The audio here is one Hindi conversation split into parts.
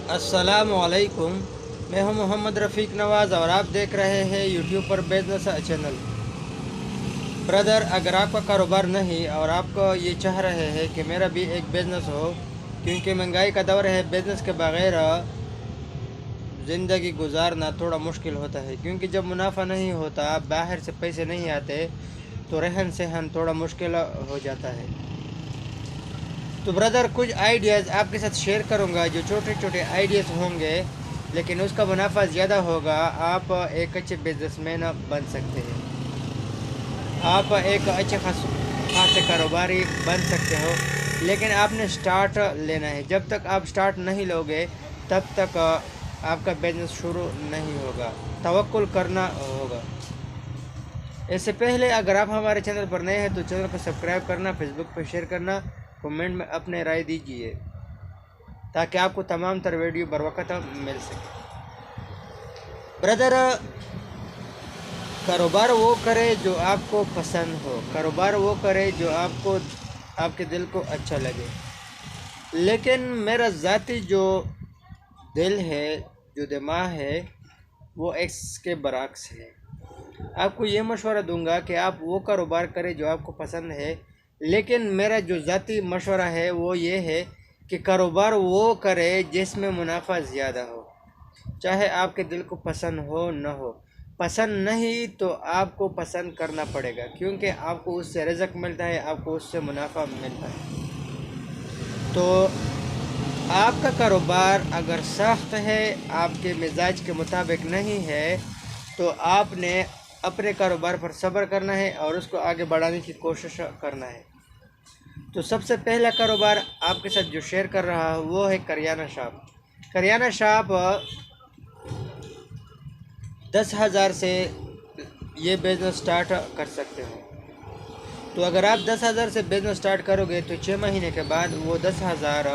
अस्सलामुअलैकुम। मैं हूं मोहम्मद रफ़ीक नवाज़ और आप देख रहे हैं यूट्यूब पर बिजनेस चैनल। ब्रदर, अगर आपका कारोबार नहीं और आपको ये चाह रहे हैं कि मेरा भी एक बिज़नेस हो, क्योंकि महंगाई का दौर है, बिज़नेस के बगैर ज़िंदगी गुजारना थोड़ा मुश्किल होता है, क्योंकि जब मुनाफा नहीं होता, बाहर से पैसे नहीं आते, तो रहन सहन थोड़ा मुश्किल हो जाता है। तो ब्रदर, कुछ आइडियाज़ आपके साथ शेयर करूंगा जो छोटे छोटे आइडियाज़ होंगे, लेकिन उसका मुनाफा ज़्यादा होगा। आप एक अच्छे बिजनेसमैन बन सकते हैं। आप एक अच्छे खासे कारोबारी बन सकते हो, लेकिन आपने स्टार्ट लेना है। जब तक आप स्टार्ट नहीं लोगे, तब तक आपका बिजनेस शुरू नहीं होगा। तवक्कुल करना होगा। इससे पहले अगर आप हमारे चैनल पर नए हैं तो चैनल को सब्सक्राइब करना, फेसबुक पर शेयर करना, कमेंट में अपने राय दीजिए ताकि आपको तमाम तर वीडियो बर वक्त मिल सके। ब्रदर, कारोबार वो करे जो आपको पसंद हो, कारोबार वो करे जो आपको आपके दिल को अच्छा लगे। लेकिन मेरा ज़ाती जो दिल है, जो दिमाग है, वो इसके बरक्स है। आपको ये मशवरा दूंगा कि आप वो कारोबार करें जो आपको पसंद है, लेकिन मेरा जो ज़ाती मशवरा है वो ये है कि कारोबार वो करे जिसमें मुनाफा ज़्यादा हो, चाहे आपके दिल को पसंद हो न हो। पसंद नहीं तो आपको पसंद करना पड़ेगा, क्योंकि आपको उससे रिज़्क मिलता है, आपको उससे मुनाफा मिलता है। तो आपका कारोबार अगर सख्त है, आपके मिजाज के मुताबिक नहीं है, तो आपने अपने कारोबार पर सब्र करना है और उसको आगे बढ़ाने की कोशिश करना है। तो सबसे पहला कारोबार आपके साथ जो शेयर कर रहा हूँ वो है करियाना शॉप। करियाना शॉप 10,000 से ये बिज़नेस स्टार्ट कर सकते हो। तो अगर आप 10,000 से बिज़नेस स्टार्ट करोगे तो 6 महीने के बाद वो 10,000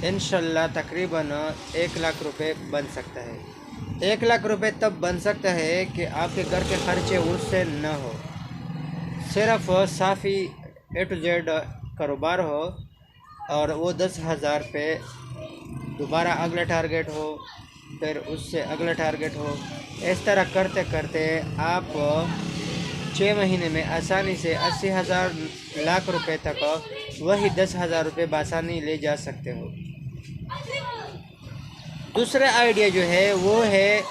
इंशाल्लाह तकरीबन 1 लाख रुपए बन सकता है। 1 लाख रुपए तब बन सकता है कि आपके घर के खर्चे उससे न हो, सिर्फ साफ़ी A to Z कारोबार हो, और वो 10,000 पे दोबारा अगला टारगेट हो, फिर उससे अगला टारगेट हो। इस तरह करते करते आप 6 महीने में आसानी से 80,000 लाख रुपए तक वही 10,000 रुपये बासानी ले जा सकते हो। दूसरा आइडिया जो है वो है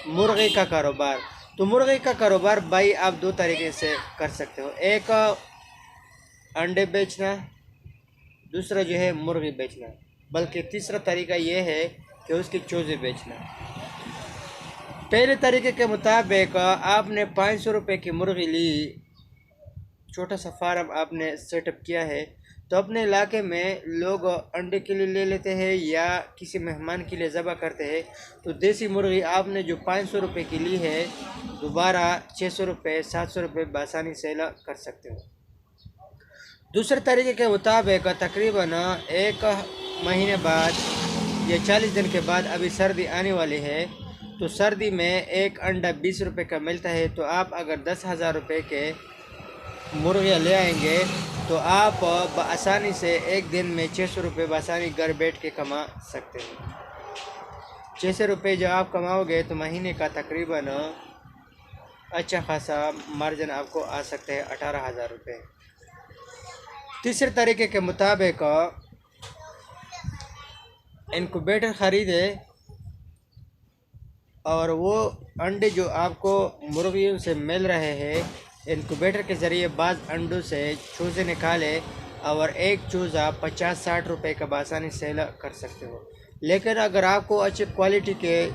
मुर्गी का कारोबार। तो मुर्गी का कारोबार भाई आप दो तरीके से कर सकते हो। एक अंडे बेचना, दूसरा जो है मुर्गी बेचना, बल्कि तीसरा तरीका ये है कि उसकी चूज़े बेचना। पहले तरीके के मुताबिक आपने 500 रुपये की मुर्गी ली, छोटा सा फार्म आपने सेटअप किया है, तो अपने इलाके में लोग अंडे के लिए ले लेते हैं या किसी मेहमान के लिए ज़बह करते हैं। तो देसी मुर्गी आपने जो 500 रुपये की ली है, दोबारा 600 रुपये 700 रुपये बासानी सेल कर सकते हो। दूसरे तरीके के मुताबिक तकरीबन 1 महीने बाद या 40 दिन के बाद, अभी सर्दी आने वाली है, तो सर्दी में एक अंडा 20 रुपये का मिलता है। तो आप अगर 10,000 रुपये के मुर्गियाँ ले आएंगे तो आप आसानी से एक दिन में 600 रुपये बासानी घर बैठ के कमा सकते हो। 600 रुपये जब आप कमाओगे तो महीने का तकरीबन अच्छा खासा मार्जिन आपको आ सकते हैं, 18,000 रुपये। तीसरे तरीके के मुताबिक इनक्यूबेटर ख़रीदे और वो अंडे जो आपको मुर्गियों से मिल रहे हैं, इनक्यूबेटर के ज़रिए बाज़ अंडों से चूज़े निकाले और एक चूज़ा 50-60 रुपये का बासानी सेल कर सकते हो। लेकिन अगर आपको अच्छी क्वालिटी के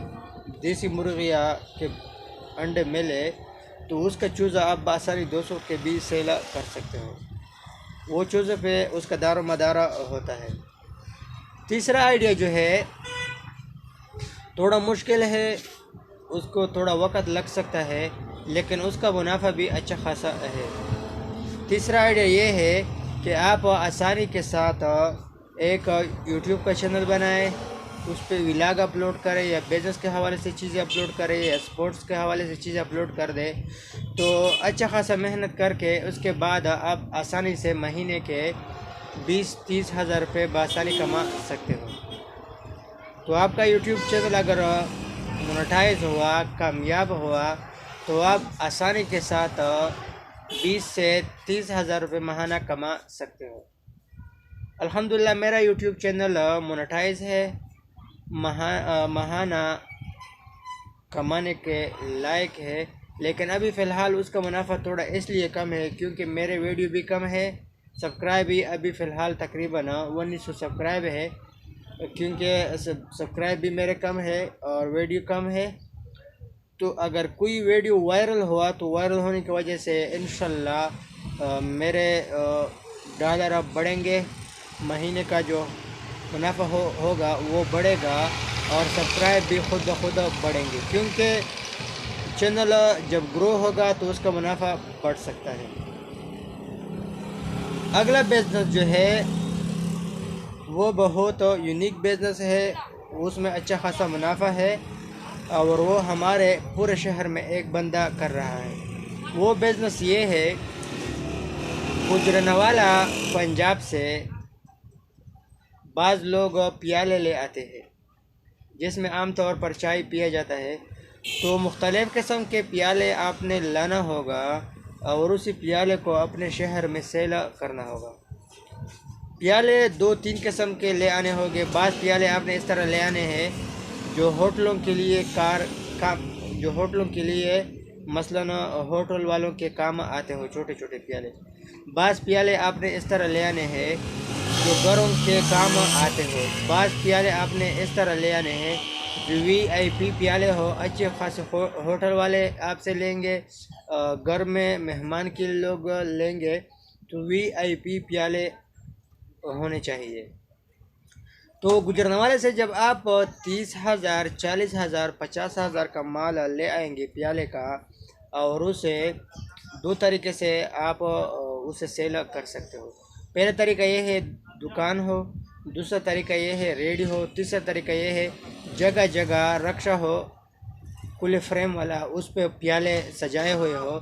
देसी मुर्गियाँ के अंडे मिले तो उसका चूज़ा आप बासानी 200 के भी सेल कर सकते हो। वो चूज़े पे उसका दारो मदारा होता है। तीसरा आइडिया जो है थोड़ा मुश्किल है, उसको थोड़ा वक्त लग सकता है, लेकिन उसका मुनाफा भी अच्छा खासा है। तीसरा आइडिया ये है कि आप आसानी के साथ एक यूट्यूब का चैनल बनाएं, उस पर व्लॉग अपलोड करें या बिज़नेस के हवाले से चीज़ें अपलोड करें या स्पोर्ट्स के हवाले से चीज़ें अपलोड कर दें। तो अच्छा खासा मेहनत करके उसके बाद आप आसानी से महीने के 20-30 हज़ार रुपये बआसानी कमा सकते हो। तो आपका यूट्यूब चैनल अगर मोनेटाइज हुआ, कामयाब हुआ, तो आप आसानी के साथ 20 से 30 हज़ार रुपये माहाना कमा सकते हो। अल्हम्दुलिल्लाह मेरा यूट्यूब चैनल मोनेटाइज है, माहाना कमाने के लायक है, लेकिन अभी फ़िलहाल उसका मुनाफा थोड़ा इसलिए कम है क्योंकि मेरे वीडियो भी कम है, सब्सक्राइब भी अभी फ़िलहाल तकरीबन 1900 सब्सक्राइब है, क्योंकि सब्सक्राइब भी मेरे कम है और वीडियो कम है। तो अगर कोई वीडियो वायरल हुआ तो वायरल होने की वजह से इंशाल्लाह मेरे डॉलर अब बढ़ेंगे, महीने का जो मुनाफा होगा वो बढ़ेगा और सब्सक्राइब भी खुद ब खुद बढ़ेंगे, क्योंकि चैनल जब ग्रो होगा तो उसका मुनाफा बढ़ सकता है। अगला बिज़नेस जो है वो बहुत यूनिक बिज़नेस है, उसमें अच्छा खासा मुनाफा है और वो हमारे पूरे शहर में एक बंदा कर रहा है। वो बिज़नेस ये है, गुजरनवाला पंजाब से बाज़ लोग प्याले ले आते हैं जिसमें आम तौर पर चाय पिया जाता है। तो मुख्तलिफ़ किस्म के प्याले आपने लाना होगा और उसी प्याले को अपने शहर में सेल करना होगा। प्याले 2-3 किस्म के ले आने होंगे। बाज़ प्याले आपने इस तरह ले आने हैं जो होटलों के लिए जो होटलों के लिए मसलन होटल वालों के काम आते हो, छोटे छोटे प्याले। बाज़ प्याले आपने इस तरह ले आने हैं जो घरों के काम आते हो। बाज़ प्याले आपने इस तरह ले आने हैं जो VIP प्याले हो, अच्छे खासे होटल वाले आपसे लेंगे, घर में मेहमान के लोग लेंगे तो VIP प्याले होने चाहिए। तो गुजरनवाले से जब आप 30,000, 40,000, 50,000 का माल ले आएंगे प्याले का, और उसे दो तरीके से आप उसे सेल कर सकते हो। पहला तरीका ये है दुकान हो, दूसरा तरीका ये है रेडी हो, तीसरा तरीका ये है जगह जगह रक्षा हो, खुले फ्रेम वाला, उस पर प्याले सजाए हुए हो,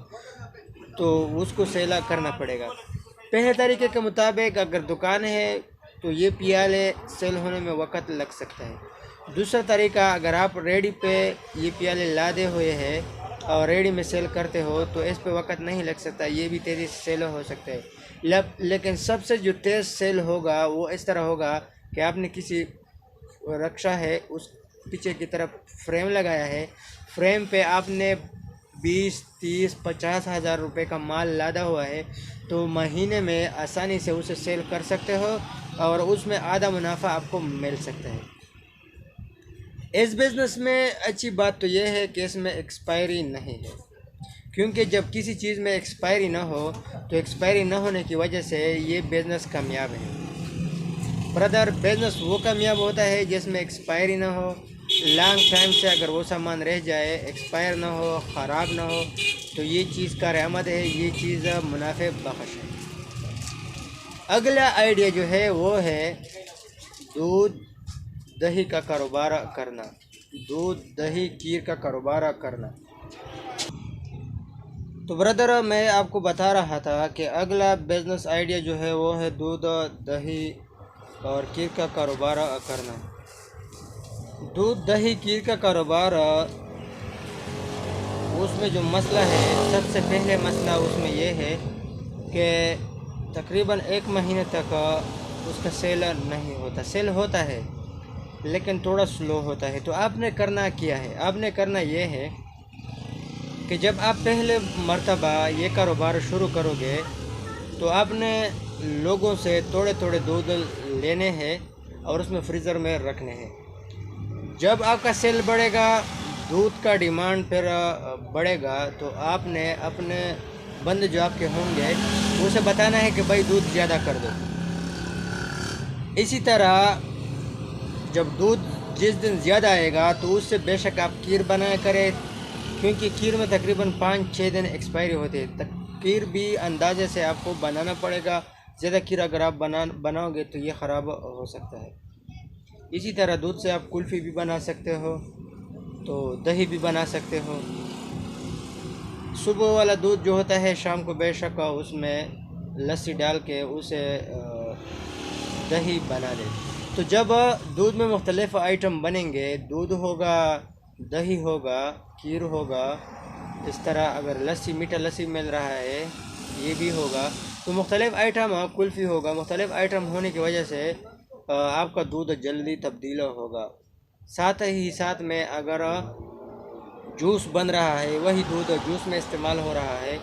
तो उसको सेल करना पड़ेगा। पहले तरीके के मुताबिक अगर दुकान है तो ये प्याले सेल होने में वक्त लग सकता है। दूसरा तरीका, अगर आप रेडी पे ये प्याले लादे हुए हैं और रेडी में सेल करते हो तो इस पे वक्त नहीं लग सकता, ये भी तेज़ी से सेल हो सकता है। लेकिन सबसे जो तेज़ सेल होगा वो इस तरह होगा कि आपने किसी रक्षा है उस पीछे की तरफ फ्रेम लगाया है, फ्रेम पे आपने 20, 30, 50,000 रुपये का माल लादा हुआ है, तो महीने में आसानी से उसे सेल कर सकते हो और उसमें आधा मुनाफा आपको मिल सकता है। इस बिज़नेस में अच्छी बात तो यह है कि इसमें एक्सपायरी नहीं है, क्योंकि जब किसी चीज़ में एक्सपायरी ना हो तो एक्सपायरी ना होने की वजह से ये बिज़नेस कामयाब है। ब्रदर, बिज़नेस वो कामयाब होता है जिसमें एक्सपायरी ना हो, लॉन्ग टाइम से अगर वो सामान रह जाए, एक्सपायर ना हो, ख़राब ना हो, तो ये चीज़ का रहमत है, ये चीज़ मुनाफे बख्श है। अगला आइडिया जो है वो है दूध दही का कारोबार करना, दूध दही खीर का कारोबार करना। तो ब्रदर, मैं आपको बता रहा था कि अगला बिज़नेस आइडिया जो है वो है दूध दही और खीर का कारोबार करना। दूध दही खीर का कारोबार, उसमें जो मसला है, सबसे पहले मसला उसमें ये है कि तकरीबन 1 महीने तक उसका सेल नहीं होता। सेल होता है लेकिन थोड़ा स्लो होता है। तो आपने करना क्या है, आपने करना ये है कि जब आप पहले मर्तबा ये कारोबार शुरू करोगे तो आपने लोगों से थोड़े थोड़े दूध लेने हैं और उसमें फ्रीज़र में रखने हैं। जब आपका सेल बढ़ेगा, दूध का डिमांड फिर बढ़ेगा, तो आपने अपने बंदे जो आपके होंगे उसे बताना है कि भाई दूध ज़्यादा कर दो। इसी तरह जब दूध जिस दिन ज़्यादा आएगा तो उससे बेशक आप खीर बनाया करें, क्योंकि खीर में तकरीबन 5-6 दिन एक्सपायरी होती है। खीर भी अंदाजे से आपको बनाना पड़ेगा, ज़्यादा खीर अगर आप बनाओगे तो ये ख़राब हो सकता है। इसी तरह दूध से आप कुल्फ़ी भी बना सकते हो, तो दही भी बना सकते हो। सुबह वाला दूध जो होता है शाम को बेशक उसमें लस्सी डाल के उसे दही बना लें। तो जब दूध में मुख्तलिफ आइटम बनेंगे, दूध होगा, दही होगा, खीर होगा, इस तरह अगर लस्सी, मीठा लस्सी मिल रहा है ये भी होगा, तो मुख्तलिफ आइटम, कुल्फ़ी होगा, मुख्तलिफ आइटम होने की वजह से आपका दूध जल्दी तब्दील होगा। साथ ही साथ में अगर जूस बन रहा है, वही दूध जूस में इस्तेमाल हो रहा है,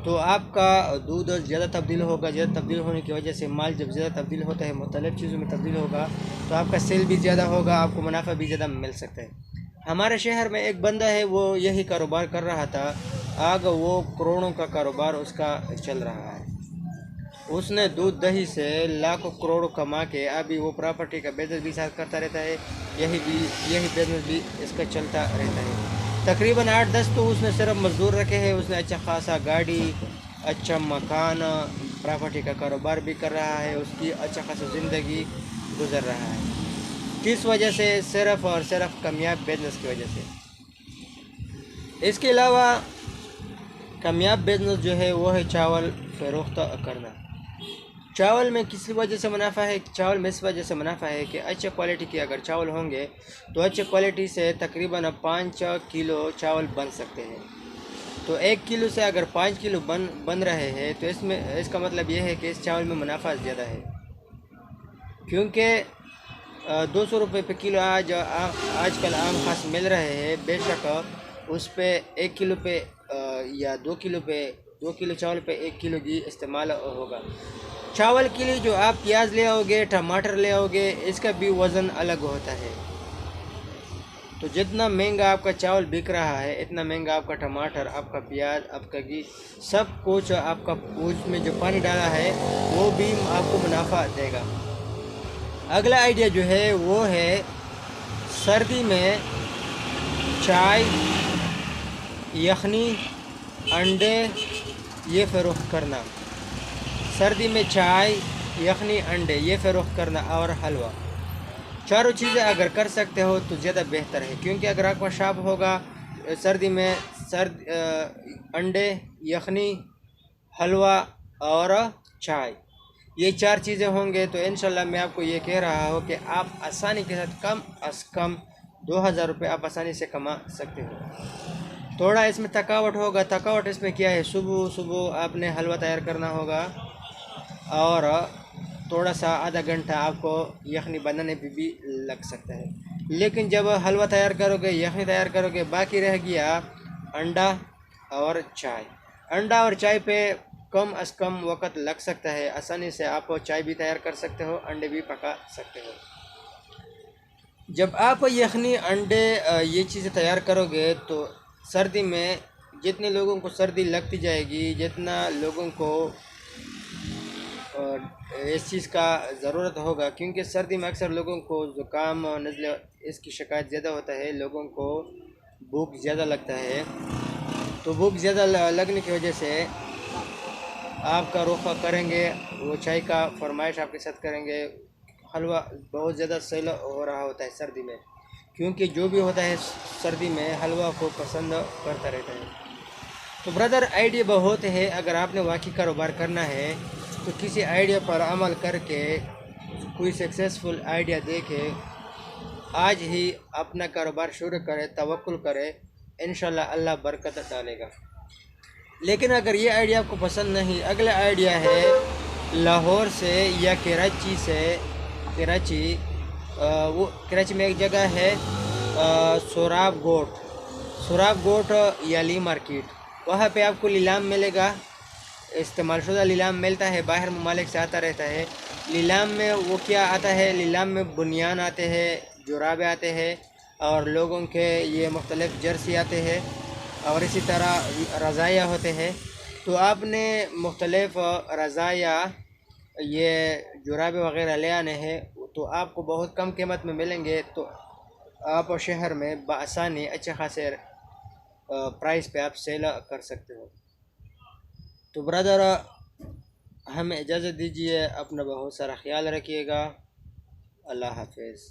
तो आपका दूध ज़्यादा तब्दील होगा। ज़्यादा तब्दील होने की वजह से माल जब ज़्यादा तब्दील होता है, मुख्तलिफ़ चीज़ों में तब्दील होगा, तो आपका सेल भी ज़्यादा होगा, आपको मुनाफा भी ज़्यादा मिल सकता है। हमारे शहर में एक बंदा है, वो यही कारोबार कर रहा था, आगे वो करोड़ों का कारोबार उसका चल रहा है। उसने दूध दही से लाखों करोड़ कमा के अभी वो प्रॉपर्टी का बिजनेस भी साथ करता रहता है, यही बिजनेस भी इसका चलता रहता है। तकरीबन 8-10 तो उसने सिर्फ मज़दूर रखे हैं। उसने अच्छा खासा गाड़ी, अच्छा मकान, प्रॉपर्टी का कारोबार भी कर रहा है, उसकी अच्छा खासा ज़िंदगी गुजर रहा है। किस वजह से? सिर्फ़ और सिर्फ कामयाब बिजनेस की वजह से। इसके अलावा कामयाब बिजनेस जो है वो है चावल फ़रोख्त करना। चावल में किस वजह से मुनाफा है? चावल में इस वजह से मुनाफा है कि अच्छे क्वालिटी के अगर चावल होंगे तो अच्छे क्वालिटी से तकरीबन 5 किलो चावल बन सकते हैं। तो 1 किलो से अगर 5 किलो बन रहे हैं तो इसका मतलब ये है कि इस चावल में मुनाफा ज़्यादा है, क्योंकि 200 रुपये पे किलो आजकल आम खास मिल रहे हैं। बेशक उस पे 1 किलो पे या 2 किलो चावल पे 1 किलो घी इस्तेमाल होगा। चावल के लिए जो आप प्याज ले आओगे, टमाटर ले आओगे, इसका भी वज़न अलग होता है। तो जितना महंगा आपका चावल बिक रहा है, इतना महंगा आपका टमाटर, आपका प्याज, आपका घी, सब कुछ आपका उसमें जो पानी डाला है वो भी आपको मुनाफा देगा। अगला आइडिया जो है वो है सर्दी में चाय, यखनी, अंडे ये फ़रोख्त करना। सर्दी में चाय, यखनी, अंडे ये फ़रोख्त करना और हलवा। चारों चीज़ें अगर कर सकते हो तो ज़्यादा बेहतर है, क्योंकि अगर आपका शॉप होगा सर्दी में, अंडे, यखनी, हलवा और चाय, ये 4 चीज़ें होंगे तो इंशाल्लाह मैं आपको ये कह रहा हूँ कि आप आसानी के साथ कम अज़ कम 2000 रुपये आप आसानी से कमा सकते हो। थोड़ा इसमें थकावट होगा। थकावट इसमें क्या है? सुबह सुबह आपने हलवा तैयार करना होगा और थोड़ा सा आधा घंटा आपको यखनी बनाने पे भी लग सकता है। लेकिन जब हलवा तैयार करोगे, यखनी तैयार करोगे, बाकी रह गया अंडा और चाय। अंडा और चाय पे कम अज़ कम वक़्त लग सकता है। आसानी से आप चाय भी तैयार कर सकते हो, अंडे भी पका सकते हो। जब आप यखनी, अंडे ये चीज़ें तैयार करोगे तो सर्दी में जितने लोगों को सर्दी लगती जाएगी, जितना लोगों को इस चीज़ का ज़रूरत होगा, क्योंकि सर्दी में अक्सर लोगों को ज़ुकाम, नज़ले इसकी शिकायत ज़्यादा होता है, लोगों को भूख ज़्यादा लगता है। तो भूख ज़्यादा लगने की वजह से आपका रुख करेंगे, वो चाय का फरमाइश आपके साथ करेंगे। हलवा बहुत ज़्यादा सेल हो रहा होता है सर्दी में, क्योंकि जो भी होता है सर्दी में हलवा को पसंद करता रहता है। तो ब्रदर, आइडिया बहुत है। अगर आपने वाकई कारोबार करना है तो किसी आइडिया पर अमल करके कोई सक्सेसफुल आइडिया देके आज ही अपना कारोबार शुरू करें, तवक्कुल करें, इंशाल्लाह अल्लाह बरकत डालेगा। लेकिन अगर ये आइडिया आपको पसंद नहीं, अगला आइडिया है लाहौर से या कराची से। वो कराची में एक जगह है सोराब गोट याली मार्केट, वहाँ पे आपको नीलाम मिलेगा। इस्तेमाल शुदा नीलाम मिलता है, बाहर ममालिक से आता रहता है। नीलाम में वो क्या आता है? नीलाम में बुनियान आते हैं, जुराबे आते हैं और लोगों के ये मुख्तलिफ़ जर्सी आते हैं और इसी तरह रज़ाया होते हैं। तो आपने मुख्तलिफ़ रज़ाया, ये जुराबे वग़ैरह ले आने हैं, तो आपको बहुत कम कीमत में मिलेंगे। तो आप शहर में बआसानी अच्छे खासे प्राइस पे आप सेल कर सकते हो। तो ब्रदर, हमें इजाज़त दीजिए, अपना बहुत सारा ख्याल रखिएगा। अल्लाह हाफिज़।